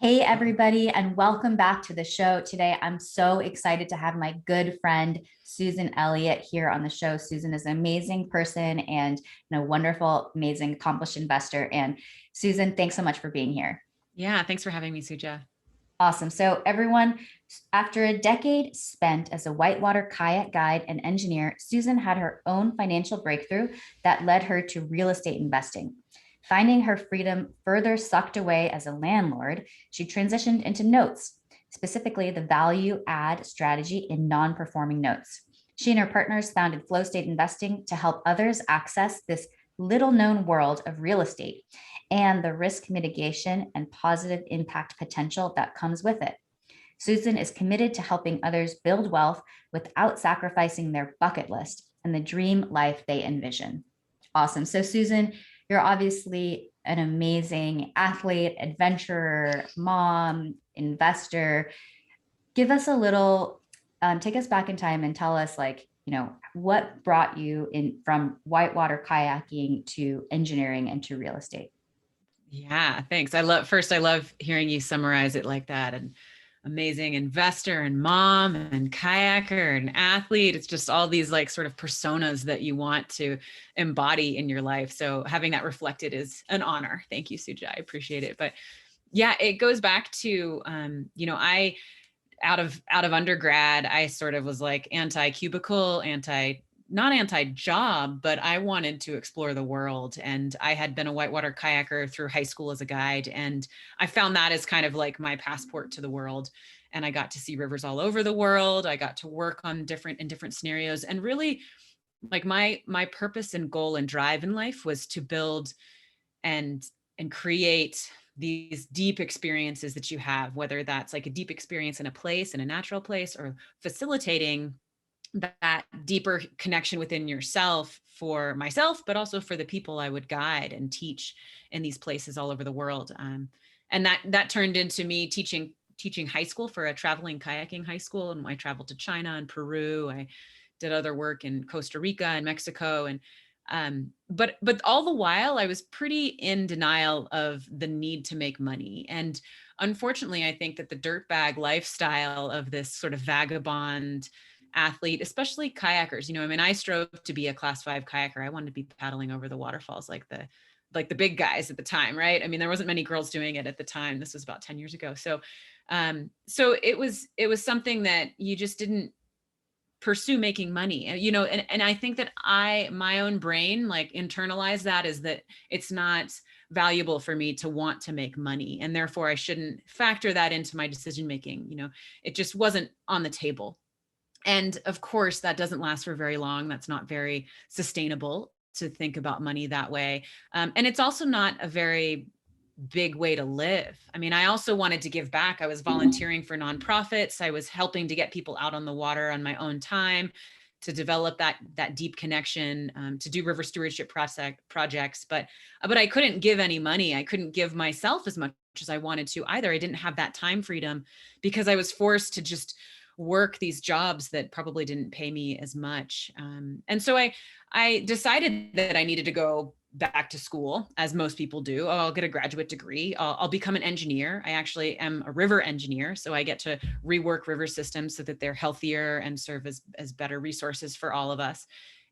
Hey, everybody, and welcome back to the show. Today, I'm so excited to have my good friend, Susan Elliott, here on the show. Susan is an amazing person and a wonderful, amazing, accomplished investor. And Susan, thanks so much for being here. Yeah, thanks for having me, Suja. Awesome. So, everyone, after a decade spent as a whitewater kayak guide and engineer, Susan had her own financial breakthrough that led her to real estate investing. Finding her freedom further sucked away as a landlord, she transitioned into notes, specifically the value add strategy in non performing notes. She and her partners founded Flow State Investing to help others access this little known world of real estate and the risk mitigation and positive impact potential that comes with it. Susan is committed to helping others build wealth without sacrificing their bucket list and the dream life they envision. Awesome. So, Susan, you're obviously an amazing athlete, adventurer, mom, investor. Give us a little, take us back in time and tell us, what brought you in from whitewater kayaking to engineering and to real estate? Yeah, thanks. I love hearing you summarize it like that. And amazing investor and mom and kayaker and athlete. It's just all these like sort of personas that you want to embody in your life. So having that reflected is an honor. Thank you, Suja. I appreciate it. But yeah, it goes back to I out of undergrad, I sort of was like anti-cubicle, not anti-job, but I wanted to explore the world. And I had been a whitewater kayaker through high school as a guide. And I found that as kind of like my passport to the world. And I got to see rivers all over the world. I got to work on different scenarios. And really like my purpose and goal and drive in life was to build and create these deep experiences that you have, whether that's like a deep experience in a place, in a natural place, or facilitating that deeper connection within yourself for myself, but also for the people I would guide and teach in these places all over the world. And that turned into me teaching high school for a traveling kayaking high school. And I traveled to China and Peru. I did other work in Costa Rica and Mexico. And but all the while I was pretty in denial of the need to make money. And unfortunately, I think that the dirtbag lifestyle of this sort of vagabond athlete, especially kayakers, I mean, I strove to be a class 5 kayaker. I wanted to be paddling over the waterfalls like the big guys at the time, right? I mean, there wasn't many girls doing it at the time. This was about 10 years ago. So it was something that you just didn't pursue making money, and I think that my own brain like internalized that is that it's not valuable for me to want to make money, and therefore I shouldn't factor that into my decision making. It just wasn't on the table. And of course that doesn't last for very long. That's not very sustainable to think about money that way. And it's also not a very big way to live. I mean, I also wanted to give back. I was volunteering for nonprofits. I was helping to get people out on the water on my own time to develop that deep connection, to do river stewardship projects. But I couldn't give any money. I couldn't give myself as much as I wanted to either. I didn't have that time freedom because I was forced to just work these jobs that probably didn't pay me as much. And so I decided that I needed to go back to school, as most people do. Oh, I'll get a graduate degree. I'll become an engineer. I actually am a river engineer, so I get to rework river systems so that they're healthier and serve as better resources for all of us.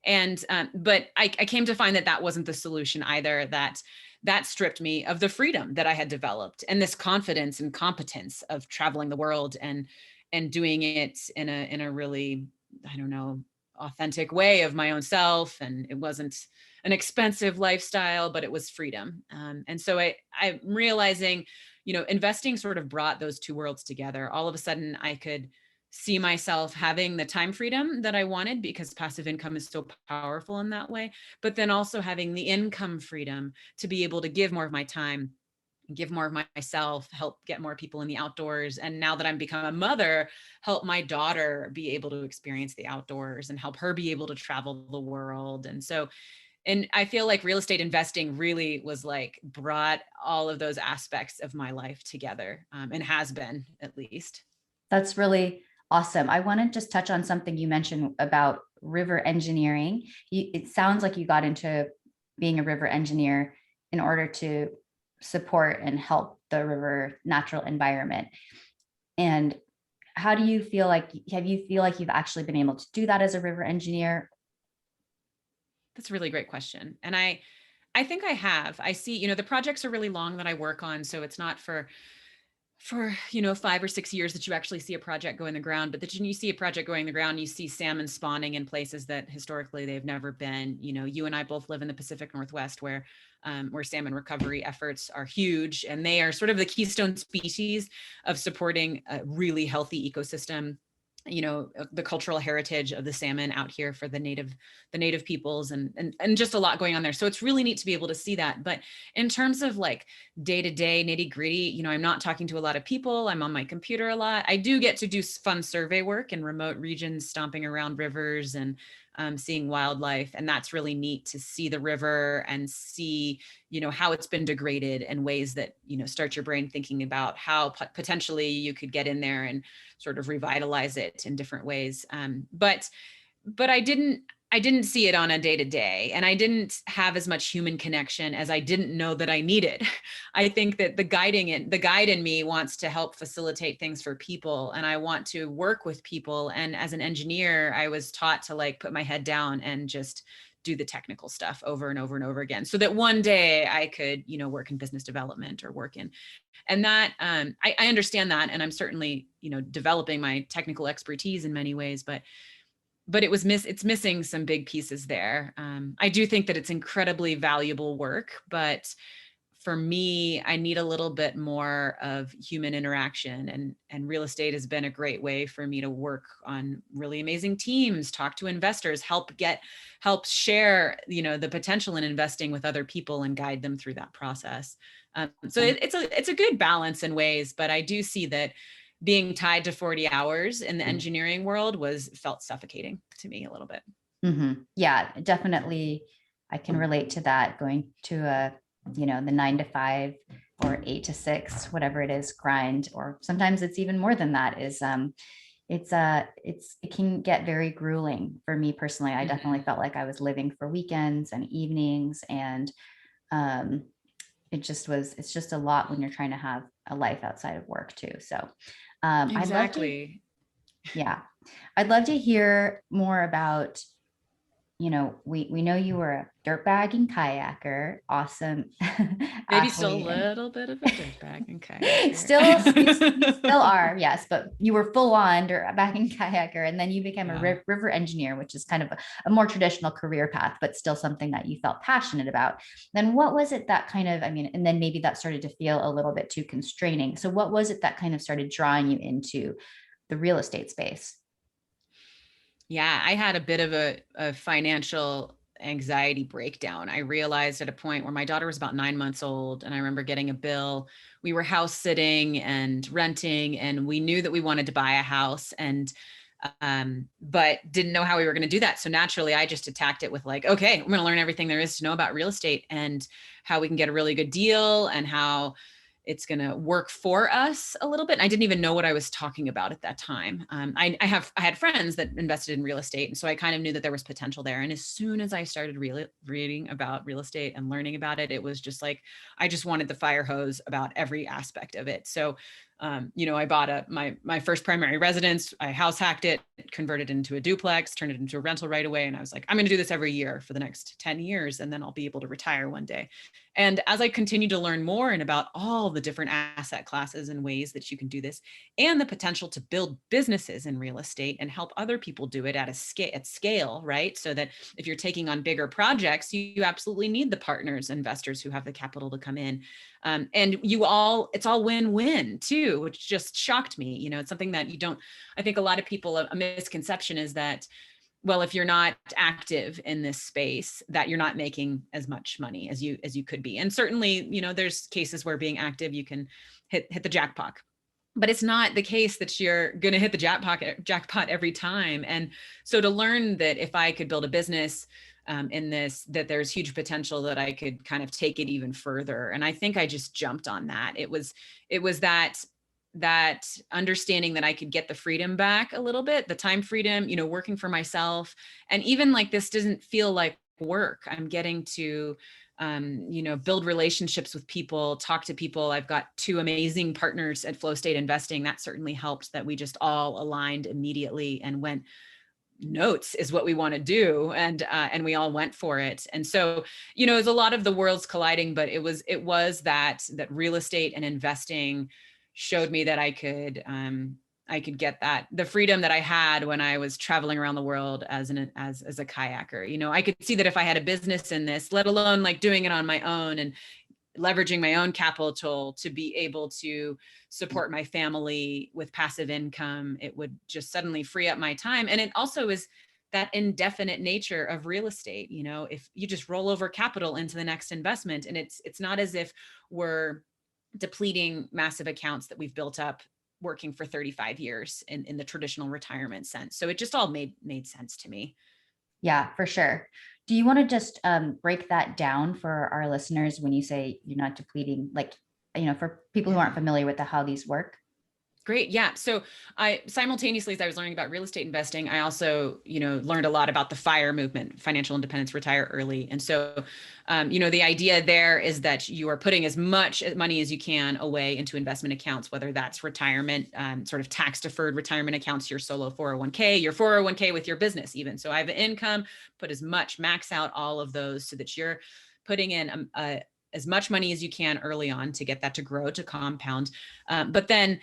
And but I came to find that that wasn't the solution either. That stripped me of the freedom that I had developed and this confidence and competence of traveling the world and doing it in a really, I don't know, authentic way of my own self. And it wasn't an expensive lifestyle, but it was freedom. And so I'm realizing, investing sort of brought those two worlds together. All of a sudden I could see myself having the time freedom that I wanted because passive income is so powerful in that way, but then also having the income freedom to be able to give more of my time, give more of myself, help get more people in the outdoors. And now that I'm become a mother, help my daughter be able to experience the outdoors and help her be able to travel the world. And I feel like real estate investing really was like brought all of those aspects of my life together, and has been, at least. That's really awesome. I want to just touch on something you mentioned about river engineering. It sounds like you got into being a river engineer in order to support and help the river natural environment. And how do you feel like, have you feel like you've actually been able to do that as a river engineer? That's a really great question. And I think I have. I see, the projects are really long that I work on. So it's not for 5 or 6 years that you actually see a project go in the ground, but that you see a project going in the ground, you see salmon spawning in places that historically they've never been. You and I both live in the Pacific Northwest, where salmon recovery efforts are huge, and they are sort of the keystone species of supporting a really healthy ecosystem, the cultural heritage of the salmon out here for the native peoples, and just a lot going on there. So it's really neat to be able to see that. But in terms of like day-to-day nitty-gritty, I'm not talking to a lot of people. I'm on my computer a lot. I do get to do fun survey work in remote regions, stomping around rivers and seeing wildlife. And that's really neat to see the river and see, how it's been degraded in ways that, start your brain thinking about how potentially you could get in there and sort of revitalize it in different ways. But I didn't see it on a day to day, and I didn't have as much human connection as I didn't know that I needed. I think that the guide in me wants to help facilitate things for people, and I want to work with people. And as an engineer, I was taught to like put my head down and just do the technical stuff over and over and over again, so that one day I could, work in business development or work in, and that I understand that, and I'm certainly, developing my technical expertise in many ways, but it's missing some big pieces there. I do think that it's incredibly valuable work, but for me, I need a little bit more of human interaction, and real estate has been a great way for me to work on really amazing teams, talk to investors, help share, the potential in investing with other people and guide them through that process. So it's a good balance in ways, but I do see that being tied to 40 hours in the engineering world felt suffocating to me a little bit. Yeah, definitely. I can relate to that, going to the 9 to 5 or 8 to 6, whatever it is, grind, or sometimes it's even more than that, is it can get very grueling for me personally. I definitely felt like I was living for weekends and evenings, and um it's just a lot when you're trying to have a life outside of work too. So I'd love to, Exactly. yeah, I'd love to hear more about, we know you were a dirtbagging kayaker, awesome Maybe still a athlete, and little bit of a dirtbag and kayaker. you still are, yes, but you were full on dirtbagging kayaker, and then you became a Yeah. river engineer, which is kind of a more traditional career path, but still something that you felt passionate about. Then what was it that kind of, I mean, and then maybe that started to feel a little bit too constraining. So what was it that kind of started drawing you into the real estate space? Yeah, I had a bit of a financial anxiety breakdown. I realized at a point where my daughter was about 9 months old, and I remember getting a bill. We were house sitting and renting, and we knew that we wanted to buy a house, and but didn't know how we were going to do that. So naturally, I just attacked it with like, okay, I'm going to learn everything there is to know about real estate and how we can get a really good deal and how it's going to work for us a little bit. And I didn't even know what I was talking about at that time. I had friends that invested in real estate, and so I kind of knew that there was potential there. And as soon as I started reading about real estate and learning about it, it was just like I just wanted the fire hose about every aspect of it. So, I bought my first primary residence. I house hacked it, converted it into a duplex, turned it into a rental right away, and I was like, I'm going to do this every year for the next 10 years, and then I'll be able to retire one day. And as I continue to learn more and about all the different asset classes and ways that you can do this, and the potential to build businesses in real estate and help other people do it at scale, right? So that if you're taking on bigger projects, you absolutely need the partners, investors who have the capital to come in. And it's all win-win too, which just shocked me. It's something that you don't, I think a lot of people, a misconception is that, well, if you're not active in this space, that you're not making as much money as you could be. And certainly, there's cases where being active, you can hit the jackpot. But it's not the case that you're going to hit the jackpot every time. And so to learn that if I could build a business in this, that there's huge potential that I could kind of take it even further. And I think I just jumped on that. It was that understanding that I could get the freedom back a little bit, the time freedom, working for myself. And even like this doesn't feel like work. I'm getting to build relationships with people, talk to people. I've got two amazing partners at Flow State Investing. That certainly helped, that we just all aligned immediately and went, notes is what we want to do, and we all went for it. And so, it's a lot of the worlds colliding, but it was that real estate and investing showed me that I could get the freedom that I had when I was traveling around the world as a kayaker. I could see that if I had a business in this, let alone like doing it on my own and leveraging my own capital to be able to support my family with passive income, it would just suddenly free up my time. And it also is that indefinite nature of real estate. If you just roll over capital into the next investment, and it's not as if we're depleting massive accounts that we've built up working for 35 years in the traditional retirement sense. So it just all made sense to me. Yeah, for sure. Do you want to just break that down for our listeners when you say you're not depleting, like, for people who aren't familiar with how these work? Great. Yeah. So I simultaneously, as I was learning about real estate investing, I also, learned a lot about the FIRE movement, financial independence, retire early. And so, the idea there is that you are putting as much money as you can away into investment accounts, whether that's retirement, sort of tax deferred retirement accounts, your solo 401k, your 401k with your business even. So I have an income, put max out all of those so that you're putting in as much money as you can early on to get that to grow, to compound. But then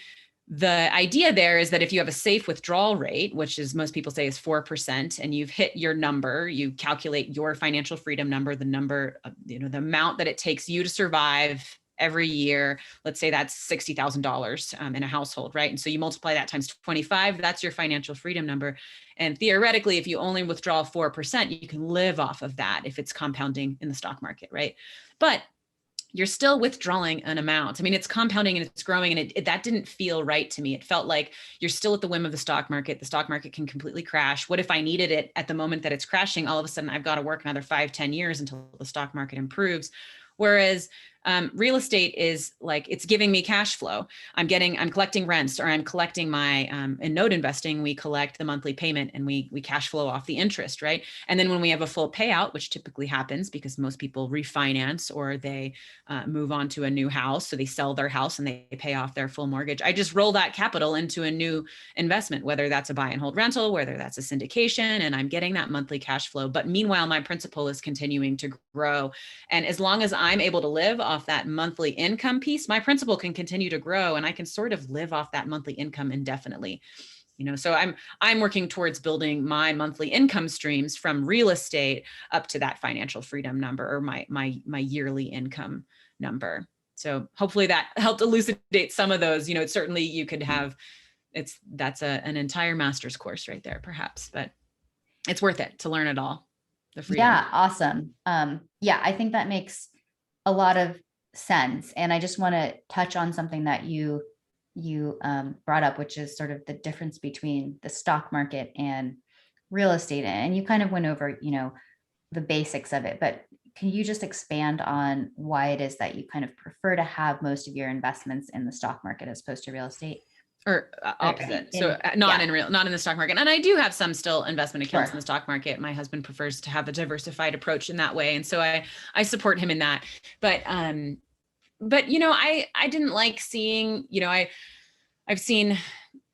the idea there is that if you have a safe withdrawal rate, which is most people say is 4%, and you've hit your number, you calculate your financial freedom number, the number, the amount that it takes you to survive every year. Let's say that's $60,000 in a household, right? And so you multiply that times 25, that's your financial freedom number. And theoretically, if you only withdraw 4%, you can live off of that if it's compounding in the stock market, right? But you're still withdrawing an amount. I mean, it's compounding and it's growing, and that didn't feel right to me. It felt like you're still at the whim of the stock market. The stock market can completely crash. What if I needed it at the moment that it's crashing? All of a sudden, I've got to work another 5-10 years until the stock market improves. Whereas real estate is like, it's giving me cash flow. I'm collecting rents, or I'm collecting my, in note investing, we collect the monthly payment and we cash flow off the interest, right? And then when we have a full payout, which typically happens because most people refinance or they move on to a new house. So they sell their house and they pay off their full mortgage. I just roll that capital into a new investment, whether that's a buy and hold rental, whether that's a syndication, and I'm getting that monthly cash flow. But meanwhile, my principal is continuing to grow. And as long as I'm able to live off that monthly income piece, my principal can continue to grow, and I can sort of live off that monthly income indefinitely. So I'm working towards building my monthly income streams from real estate up to that financial freedom number, or my yearly income number. So hopefully that helped elucidate some of those. Certainly you could have, that's an entire master's course right there, perhaps, but it's worth it to learn it all. The freedom. Yeah, awesome. Yeah, I think that makes a lot of sense. And I just want to touch on something that you brought up, which is sort of the difference between the stock market and real estate. And you kind of went over, the basics of it, but can you just expand on why it is that you kind of prefer to have most of your investments in the stock market as opposed to real estate? Or opposite. So not in the stock market. And I do have some still investment accounts in the stock market. My husband prefers to have a diversified approach in that way. And so I support him in that. But I didn't like seeing, I've seen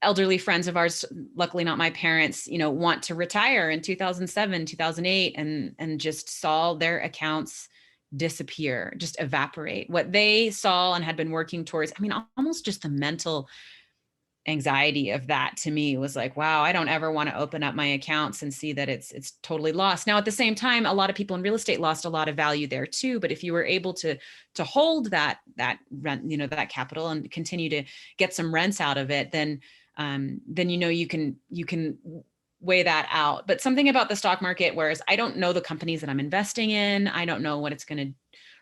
elderly friends of ours, luckily not my parents, want to retire in 2007, 2008, and just saw their accounts disappear, just evaporate. What they saw and had been working towards, I mean, almost just the mental anxiety of that to me was like, wow, I don't ever want to open up my accounts and see that it's totally lost. Now, at the same time, a lot of people in real estate lost a lot of value there too. But if you were able to hold that rent, that capital, and continue to get some rents out of it, then you can weigh that out. But something about the stock market, whereas I don't know the companies that I'm investing in, I don't know what it's going to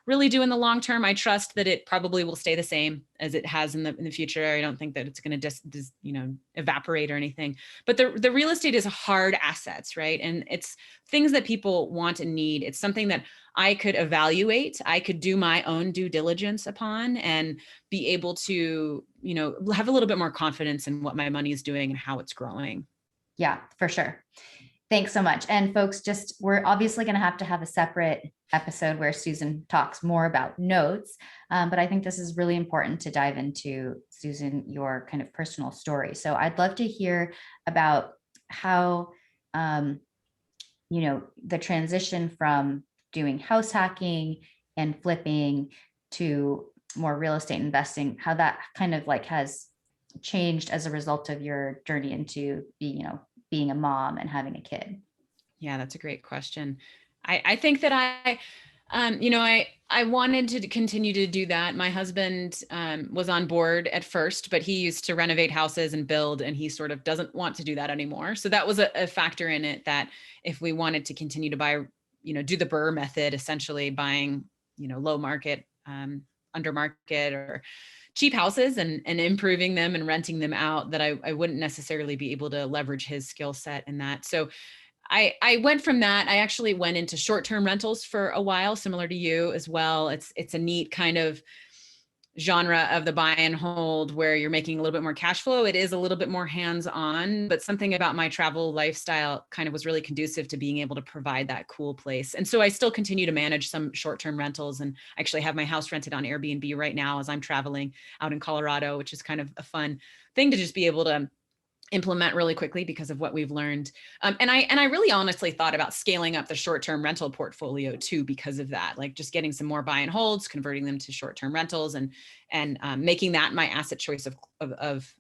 really do in the long term. I trust that it probably will stay the same as it has in the future. I don't think that it's going to evaporate or anything. But the real estate is hard assets, right? And it's things that people want and need. It's something that I could evaluate. I could do my own due diligence upon and be able to, have a little bit more confidence in what my money is doing and how it's growing. Yeah, for sure. Thanks so much. And folks, just we're obviously going to have a separate episode where Susan talks more about notes. But I think this is really important to dive into, Susan, your kind of personal story. So I'd love to hear about how, the transition from doing house hacking and flipping to more real estate investing, how that kind of like has changed as a result of your journey into being a mom and having a kid. Yeah, that's a great question. I think that I wanted to continue to do that. My husband was on board at first, but he used to renovate houses and build, and he sort of doesn't want to do that anymore. So that was a factor in it, that if we wanted to continue to buy, do the Burr method, essentially buying, low market, under market, or cheap houses, and improving them and renting them out, that I wouldn't necessarily be able to leverage his skill set in that. So I went from that. I actually went into short-term rentals for a while, similar to you as well. It's a neat kind of genre of the buy and hold where you're making a little bit more cash flow. It is a little bit more hands-on, but something about my travel lifestyle kind of was really conducive to being able to provide that cool place. And so I still continue to manage some short-term rentals, and actually have my house rented on Airbnb right now as I'm traveling out in Colorado, which is kind of a fun thing to just be able to implement really quickly because of what we've learned. And I really honestly thought about scaling up the short-term rental portfolio too, because of that, like just getting some more buy and holds, converting them to short-term rentals, and making that my asset choice of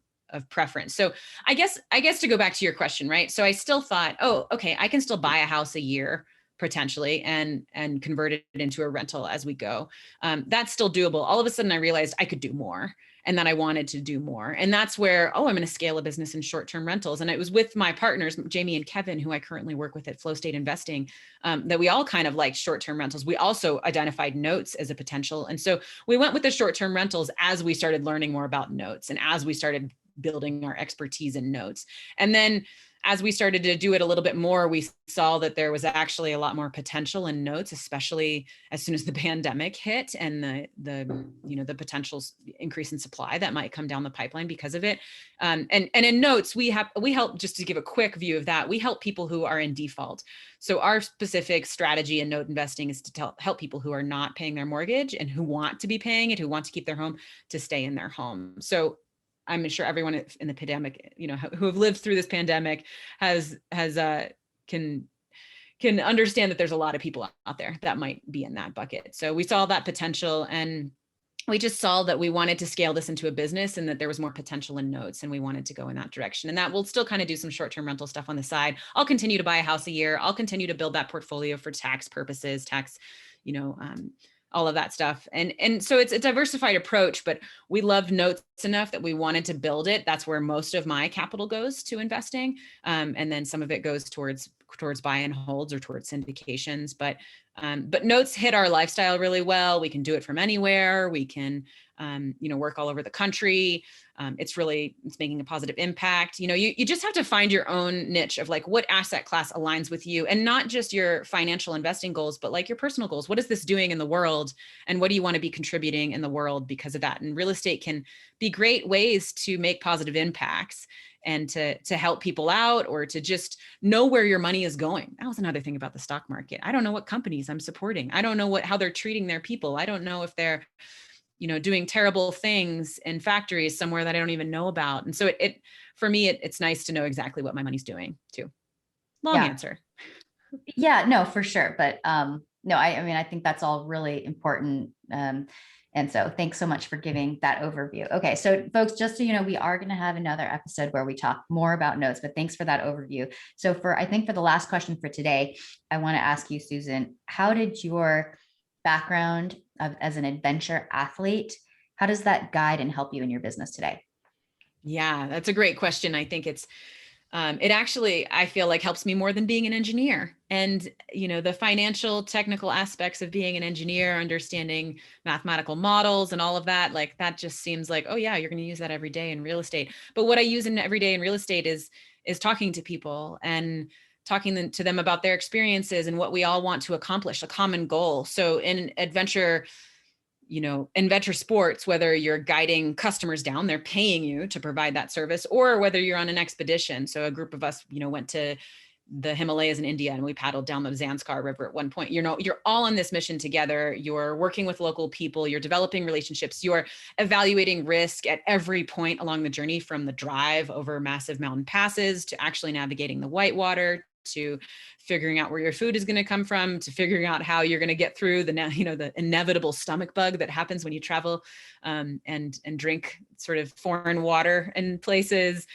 preference. So I guess to go back to your question, right? So I still thought, oh, okay, I can still buy a house a year potentially and convert it into a rental as we go. That's still doable. All of a sudden I realized I could do more, and that I wanted to do more. And that's where, I'm going to scale a business in short-term rentals. And it was with my partners, Jamie and Kevin, who I currently work with at Flow State Investing, that we all kind of like short-term rentals. We also identified notes as a potential. And so we went with the short-term rentals as we started learning more about notes, and as we started building our expertise in notes. And then as we started to do it a little bit more, we saw that there was actually a lot more potential in notes, especially as soon as the pandemic hit, and the potential increase in supply that might come down the pipeline because of it. And in notes, we help, just to give a quick view of that, we help people who are in default. So our specific strategy in note investing is to help people who are not paying their mortgage and who want to be paying it, who want to keep their home, to stay in their home. So I'm sure everyone in the pandemic, who have lived through this pandemic can understand that there's a lot of people out there that might be in that bucket. So we saw that potential, and we just saw that we wanted to scale this into a business, and that there was more potential in notes, and we wanted to go in that direction. And that we'll still kind of do some short-term rental stuff on the side. I'll continue to buy a house a year. I'll continue to build that portfolio for tax purposes, all of that stuff. And so it's a diversified approach, but we love notes enough that we wanted to build it. That's where most of my capital goes to investing. And then some of it goes towards buy and holds or towards syndications. But notes hit our lifestyle really well. We can do it from anywhere. We can, work all over the country. It's making a positive impact. You just have to find your own niche of like what asset class aligns with you, and not just your financial investing goals, but like your personal goals. What is this doing in the world? And what do you want to be contributing in the world because of that? And real estate can be great ways to make positive impacts, and to help people out, or to just know where your money is going. That was another thing about the stock market. I don't know what companies I'm supporting. I don't know how they're treating their people. I don't know if they're, doing terrible things in factories somewhere that I don't even know about. And so for me, it's nice to know exactly what my money's doing too. Long answer. Yeah, no, for sure. But no, I mean, I think that's all really important. And so thanks so much for giving that overview. Okay, so folks, just so you know, we are going to have another episode where we talk more about notes, but thanks for that overview. So I think for the last question for today, I want to ask you, Susan, how did your background as an adventure athlete, how does that guide and help you in your business today? Yeah, that's a great question. I think it actually, I feel like, helps me more than being an engineer. And, the financial technical aspects of being an engineer, understanding mathematical models and all of that, like that just seems like, oh yeah, you're going to use that every day in real estate. But what I use every day in real estate is talking to people and talking to them about their experiences and what we all want to accomplish, a common goal. So in adventure sports, whether you're guiding customers down, they're paying you to provide that service, or whether you're on an expedition. So a group of us, went to the Himalayas in India, and we paddled down the Zanskar River at one point. You're all on this mission together. You're working with local people, you're developing relationships, you're evaluating risk at every point along the journey, from the drive over massive mountain passes to actually navigating the whitewater, to figuring out where your food is going to come from, to figuring out how you're going to get through the inevitable stomach bug that happens when you travel and drink sort of foreign water in places.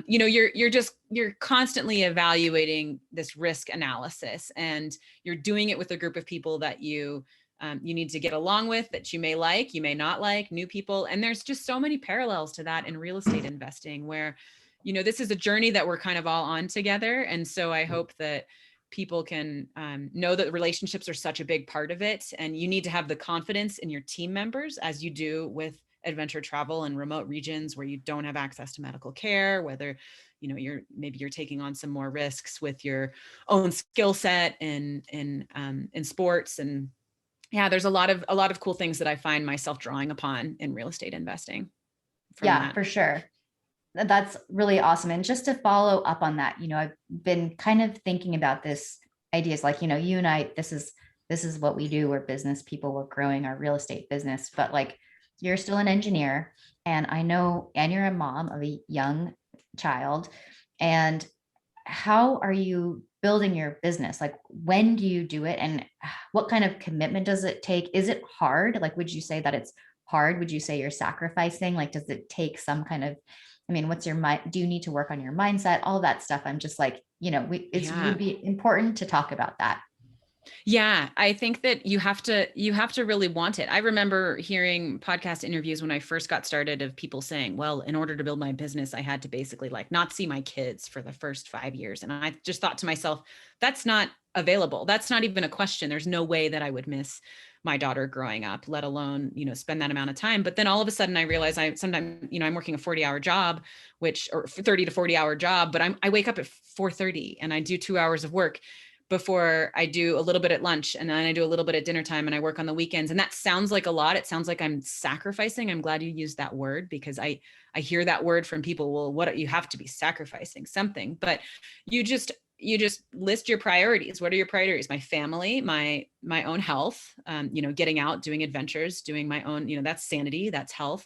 You're constantly evaluating this risk analysis, and you're doing it with a group of people that you need to get along with, that you may not like, new people. And there's just so many parallels to that in real estate investing, where, this is a journey that we're kind of all on together. And so I hope that people can know that relationships are such a big part of it. And you need to have the confidence in your team members, as you do with adventure travel in remote regions where you don't have access to medical care, whether you're taking on some more risks with your own skill set in sports. And yeah, there's a lot of cool things that I find myself drawing upon in real estate investing from Yeah, that. for sure. That's really awesome. And just to follow up on that, I've been kind of thinking about this ideas like, you and I, this is what we do. We're business people, we're growing our real estate business, but like, you're still an engineer, and and you're a mom of a young child. And how are you building your business? Like, when do you do it? And what kind of commitment does it take? Is it hard? Like, would you say that it's hard? Would you say you're sacrificing? Like, does it take some kind of, what's your mind? Do you need to work on your mindset? All that stuff. I'm just like, it would be important to talk about that. Yeah, I think that you have to really want it. I remember hearing podcast interviews when I first got started of people saying, well, in order to build my business, I had to basically like not see my kids for the first 5 years. And I just thought to myself, that's not available. That's not even a question. There's no way that I would miss my daughter growing up, let alone, spend that amount of time. But then all of a sudden I realized sometimes, I'm working a 40-hour job, or 30 to 40-hour job, but I wake up at 4:30 and I do 2 hours of work before I do a little bit at lunch, and then I do a little bit at dinner time, and I work on the weekends. And that sounds like a lot. It sounds like I'm sacrificing. I'm glad you used that word, because I hear that word from people. Well, what, you have to be sacrificing something, but you just list your priorities. What are your priorities? My family, my own health, getting out, doing adventures, doing my own, that's sanity, that's health,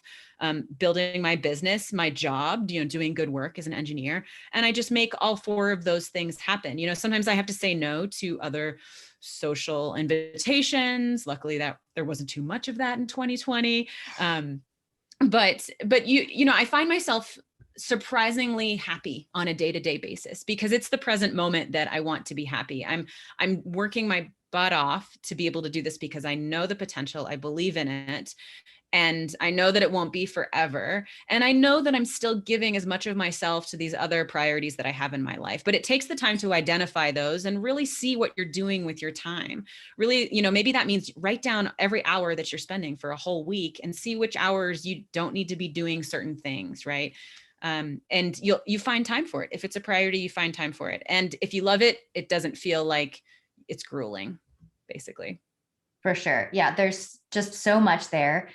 building my business, my job, doing good work as an engineer. And I just make all 4 of those things happen. Sometimes I have to say no to other social invitations. Luckily that there wasn't too much of that in 2020. But I find myself surprisingly happy on a day-to-day basis, because it's the present moment that I want to be happy. I'm working my butt off to be able to do this, because I know the potential, I believe in it, and I know that it won't be forever. And I know that I'm still giving as much of myself to these other priorities that I have in my life. But it takes the time to identify those and really see what you're doing with your time. Really, maybe that means write down every hour that you're spending for a whole week and see which hours you don't need to be doing certain things, right? And you find time for it. If it's a priority, you find time for it. And if you love it, it doesn't feel like it's grueling, basically. For sure. Yeah, there's just so much there.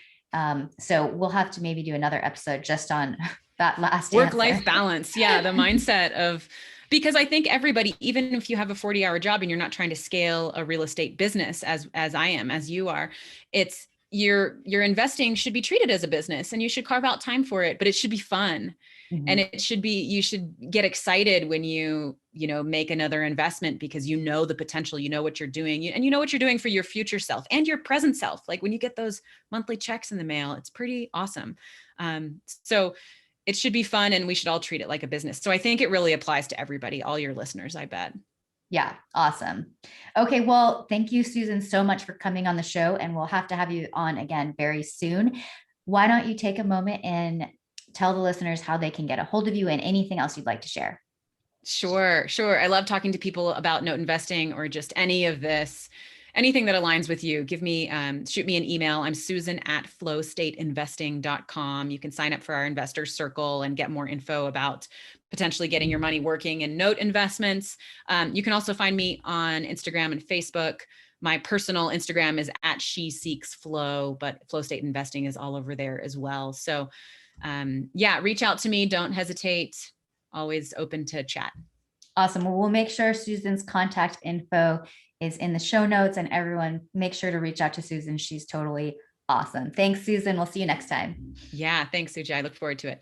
So we'll have to maybe do another episode just on that last work-life balance. Yeah, the mindset of, because I think everybody, even if you have a 40-hour job and you're not trying to scale a real estate business as I am, as you are, it's your investing should be treated as a business, and you should carve out time for it, but it should be fun. Mm-hmm. And you should get excited when you make another investment, because the potential, what you're doing, and what you're doing for your future self and your present self. Like when you get those monthly checks in the mail, it's pretty awesome. So it should be fun, and we should all treat it like a business. So I think it really applies to everybody, all your listeners, I bet. Yeah. Awesome. Okay. Well, thank you, Susan, so much for coming on the show, and we'll have to have you on again very soon. Why don't you take a moment and tell the listeners how they can get a hold of you and anything else you'd like to share? Sure. I love talking to people about note investing, or just any of this, anything that aligns with you. Shoot me an email. I'm susan@flowstateinvesting.com. You can sign up for our investor circle and get more info about potentially getting your money working in note investments. You can also find me on Instagram and Facebook. My personal Instagram is @SheSeeksFlow, but Flow State Investing is all over there as well. So reach out to me. Don't hesitate. Always open to chat. Awesome. Well, we'll make sure Susan's contact info is in the show notes, and everyone make sure to reach out to Susan. She's totally awesome. Thanks, Susan. We'll see you next time. Yeah. Thanks, Suja. I look forward to it.